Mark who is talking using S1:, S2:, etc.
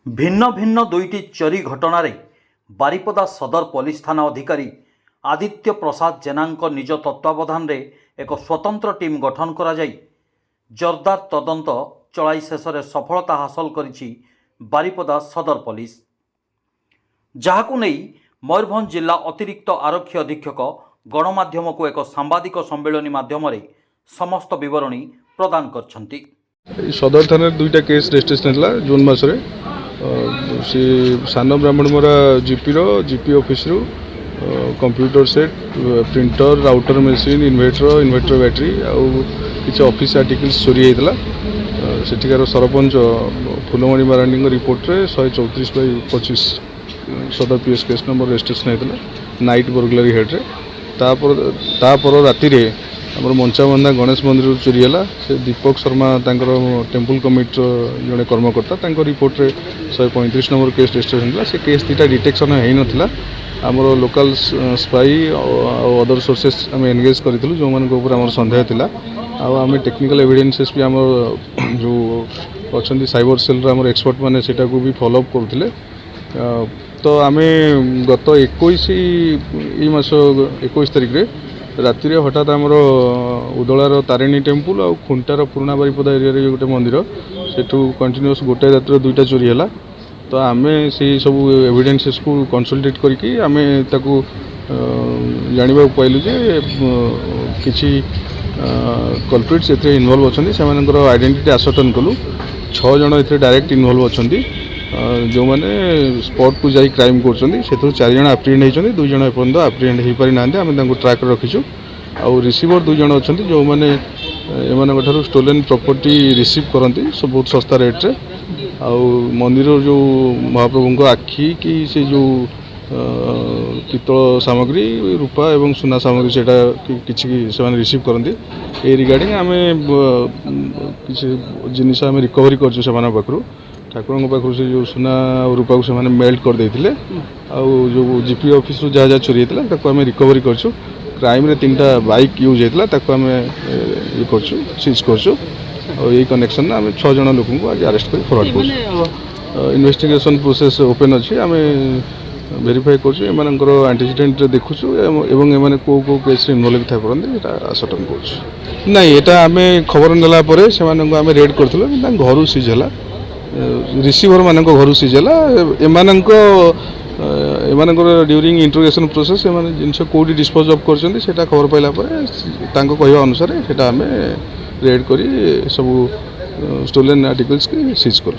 S1: भिन्न भिन्न दुईटी चोरी घटना बारिपदा सदर पुलिस थाना अधिकारी आदित्य प्रसाद जेना निज तत्वावधान रे एक स्वतंत्र टीम गठन करा जाई जोरदार तदंत चलाई शेष में सफलता हासिल करिछि बारिपदा सदर पुलिस। जहाकु नै मयूरभंज जिला अतिरिक्त आरक्षी अधीक्षक गणमाध्यम को एक सांबादिक सम्मेलन माध्यम समस्त विवरणी प्रदान करछंती।
S2: सदर थाना दुईटा केस रजिस्ट्रेशन है जून मसरे सी सान ब्राह्मणमरा GP office computer set printer router machine inverter battery आउ किसी ऑफिस आर्टिकल्स चोरी होता सेठिकार सरपंच फूलमणि मारांडी रिपोर्ट रे 134/25 सदर पीएस केस नंबर रजिस्ट्रेशन होता नाइट बर्गलारी हेड रे तापर राति रे आम मंचाबंधा गणेश मंदिर चोरी है से दीपक शर्मा टेम्पल कमिटी जड़े कर्मकर्ता रिपोर्ट रे 135 नंबर केस रजिस्ट्रेशन था से केस दीटा डिटेक्शन हो नाला आमर लोकल स्पाई और अदर सोर्सेस आम एनगेज करूँ जो आम सन्देह था आम टेक्निकल एविडेंसेस भी आम जो अच्छा साइबर सेल आम एक्सपर्ट मैंने सेटा को भी फॉलोअप करुले तो आम गत 21 तारिख रे राति हठात आमर उदलार तारिणी टेम्पल और खुंटार पुराना बारिपदा एरिया गोटे मंदिर सेठू कंटिन्यूस गोटे रातिर दुईटा चोरी है तो आम से सब एविडेंसेस को कंसल्टेट करके आम जाना पाइलु जे किसी कल्प्रिट्स एथे इन्वॉल्व अच्छा से आइडेंटिटी आसर्टन कलु 6 जन ए डायरेक्ट इन्वॉल्व अच्छा जो मैंने स्पॉट को जाई क्राइम कर 4 जन एप्रिहेंड होती 2 जन एपर्यंत एप्रिहेंड हो पारि ना आम ट्रैक रखीचु आउ रिसीवर 2 जन अच्छा जो मैंने एम स्टोलेन प्रॉपर्टी रिसीव करती सब बहुत सस्ता रेट रे आउ मंदिर जो महाप्रभु को आखि कि से जो पितल सामग्री रूपा एवं सुना सामग्री से किसी रिसीव करती ए रिगार्डिंग आम किसी जिनिस आम रिकवरी कर पाखु ठाकुर पाखु से जो सुना रूपा को से मेल्ट कर देते जो जीपी ऑफिस जहाँ जहाँ चोरी होता आम रिकवरी कर क्राइम रे 3टा बाइक यूज होता आम ये सीज कर कनेक्शन आम 6 जन लोक आज अरेस्ट कर फरवर्ड कर इन्वेस्टिगेशन प्रोसेस ओपन अच्छी आम वेरीफाई कर एंटीसीडेंट देखुचु एवं एम को केस इनवल्व था पड़े आसर्टन कर ना यहाँ आम खबर नाला से आम रेड करूँ घर सीज है रिसीवर मान घर सीज है एम ड्यूरिंग इंट्रोगेशन प्रोसेस एम जिन कौटी डिस्पोज अफ कर खबर पाइला कहवा अनुसार आम रेड कर सब स्टोलेन आर्टिकल्स की सीज कलु।